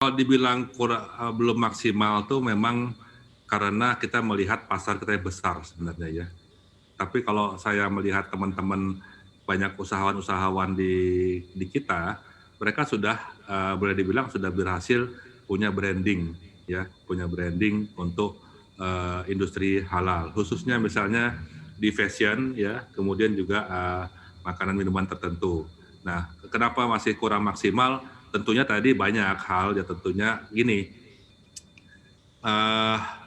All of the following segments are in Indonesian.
Kalau dibilang belum maksimal tuh memang karena kita melihat pasar kita yang besar sebenarnya ya. Tapi kalau saya melihat teman-teman banyak usahawan-usahawan di kita, mereka sudah boleh dibilang sudah berhasil punya branding ya, punya branding untuk industri halal. Khususnya misalnya di fashion ya, kemudian juga makanan minuman tertentu. Nah, kenapa masih kurang maksimal? Tentunya tadi banyak hal ya, tentunya gini,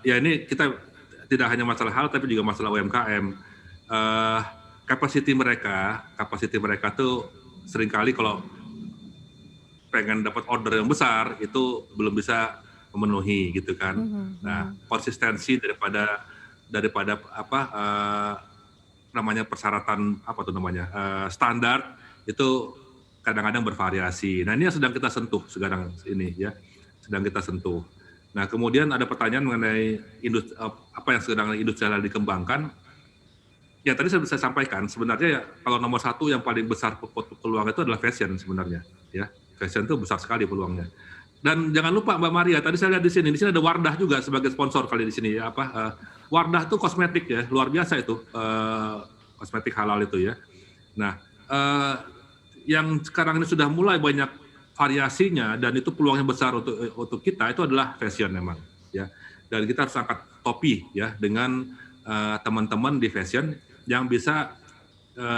ya ini kita tidak hanya masalah hal tapi juga masalah UMKM. Uh, Kapasiti mereka tuh seringkali kalau pengen dapat order yang besar itu belum bisa memenuhi gitu kan. Nah, konsistensi daripada apa namanya persyaratan apa tuh namanya standar itu kadang-kadang bervariasi. Nah, ini yang sedang kita sentuh sekarang ini ya, sedang kita sentuh. Nah, kemudian ada pertanyaan mengenai apa yang sedang industrial dikembangkan. Ya tadi saya bisa sampaikan sebenarnya ya kalau nomor satu yang paling besar peluang itu adalah fashion sebenarnya ya, fashion itu besar sekali peluangnya. Dan jangan lupa Mbak Maria, tadi saya lihat di sini ada Wardah juga sebagai sponsor kali di sini ya, Wardah itu kosmetik ya, luar biasa itu kosmetik halal itu ya. Nah yang sekarang ini sudah mulai banyak variasinya dan itu peluangnya besar untuk kita itu adalah fashion memang ya, dan kita harus angkat topi ya dengan teman-teman di fashion yang bisa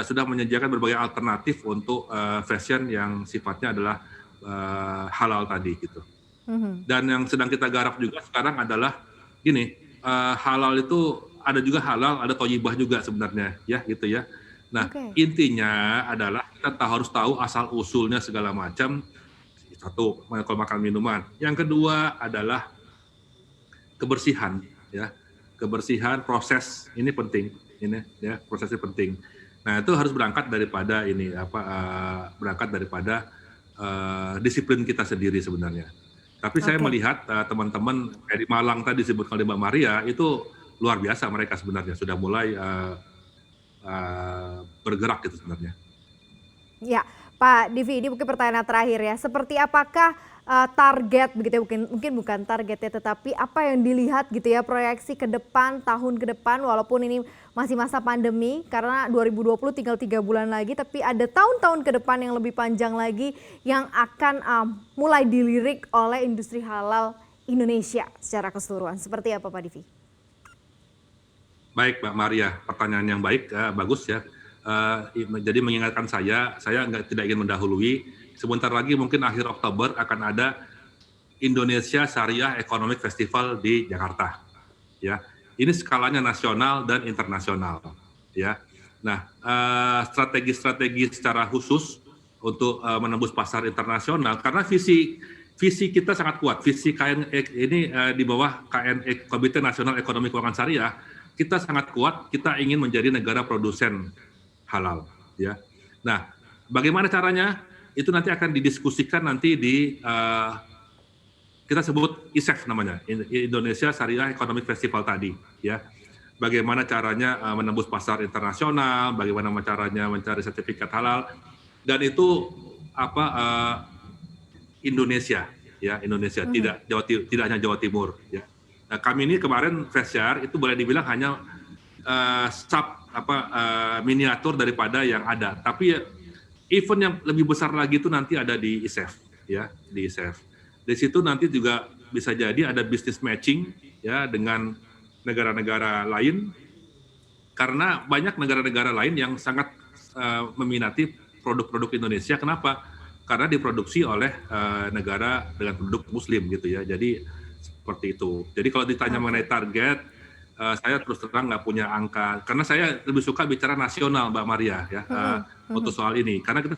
sudah menyediakan berbagai alternatif untuk fashion yang sifatnya adalah halal tadi gitu. Dan yang sedang kita garap juga sekarang adalah gini, halal itu ada juga halal, ada thayyibah juga sebenarnya ya gitu ya. Nah, intinya adalah kita harus tahu asal usulnya segala macam. Satu, kalau makan minuman. Yang kedua adalah kebersihan ya. Kebersihan proses ini penting, ini ya prosesnya penting. Nah itu harus berangkat daripada ini berangkat daripada disiplin kita sendiri sebenarnya. Tapi saya melihat teman-teman kayak di Malang tadi disebut oleh Mbak Maria itu luar biasa mereka sebenarnya sudah mulai bergerak gitu sebenarnya. Ya, Pak Divi, ini mungkin pertanyaan terakhir ya. Seperti apakah target begitu ya, mungkin bukan target ya, tetapi apa yang dilihat gitu ya proyeksi ke depan, tahun ke depan, walaupun ini masih masa pandemi karena 2020 tinggal 3 bulan lagi, tapi ada tahun-tahun ke depan yang lebih panjang lagi yang akan mulai dilirik oleh industri halal Indonesia secara keseluruhan. Seperti apa Pak Divi? Baik Mbak Maria, pertanyaan yang baik, bagus ya. Jadi mengingatkan saya tidak ingin mendahului. Sebentar lagi mungkin akhir Oktober akan ada Indonesia Syariah Economic Festival di Jakarta. Ya, ini skalanya nasional dan internasional. Ya, nah strategi-strategi secara khusus untuk menembus pasar internasional karena visi kita sangat kuat. Visi KN ini di bawah KN Komite Nasional Ekonomi Keuangan Syariah kita sangat kuat. Kita ingin menjadi negara produsen halal. Ya, nah bagaimana caranya? Itu nanti akan didiskusikan nanti di kita sebut ISEF namanya, Indonesia Syariah Economic Festival tadi ya. Bagaimana caranya menembus pasar internasional, bagaimana caranya mencari sertifikat halal, dan itu Indonesia ya, Indonesia tidak hanya Jawa Timur ya. Nah, kami ini kemarin Festiar itu boleh dibilang hanya miniatur daripada yang ada, tapi event yang lebih besar lagi itu nanti ada di ISEF ya, di ISEF. Di situ nanti juga bisa jadi ada business matching ya dengan negara-negara lain karena banyak negara-negara lain yang sangat meminati produk-produk Indonesia. Kenapa? Karena diproduksi oleh negara dengan penduduk muslim gitu ya. Jadi seperti itu. Jadi kalau ditanya mengenai target, saya terus terang nggak punya angka karena saya lebih suka bicara nasional Mbak Maria ya untuk soal ini karena kita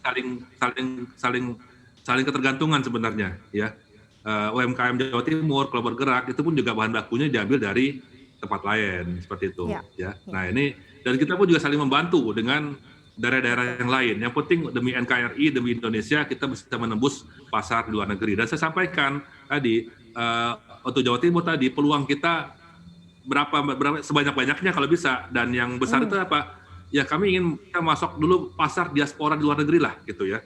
saling ketergantungan sebenarnya ya. UMKM Jawa Timur kalau bergerak itu pun juga bahan bakunya diambil dari tempat lain seperti itu ya. Nah ini dan kita pun juga saling membantu dengan daerah-daerah yang lain. Yang penting demi NKRI, demi Indonesia kita bisa menembus pasar di luar negeri. Dan saya sampaikan tadi untuk Jawa Timur tadi peluang kita berapa sebanyak-banyaknya kalau bisa, dan yang besar itu apa? Ya kami ingin kita masuk dulu pasar diaspora di luar negeri lah gitu ya.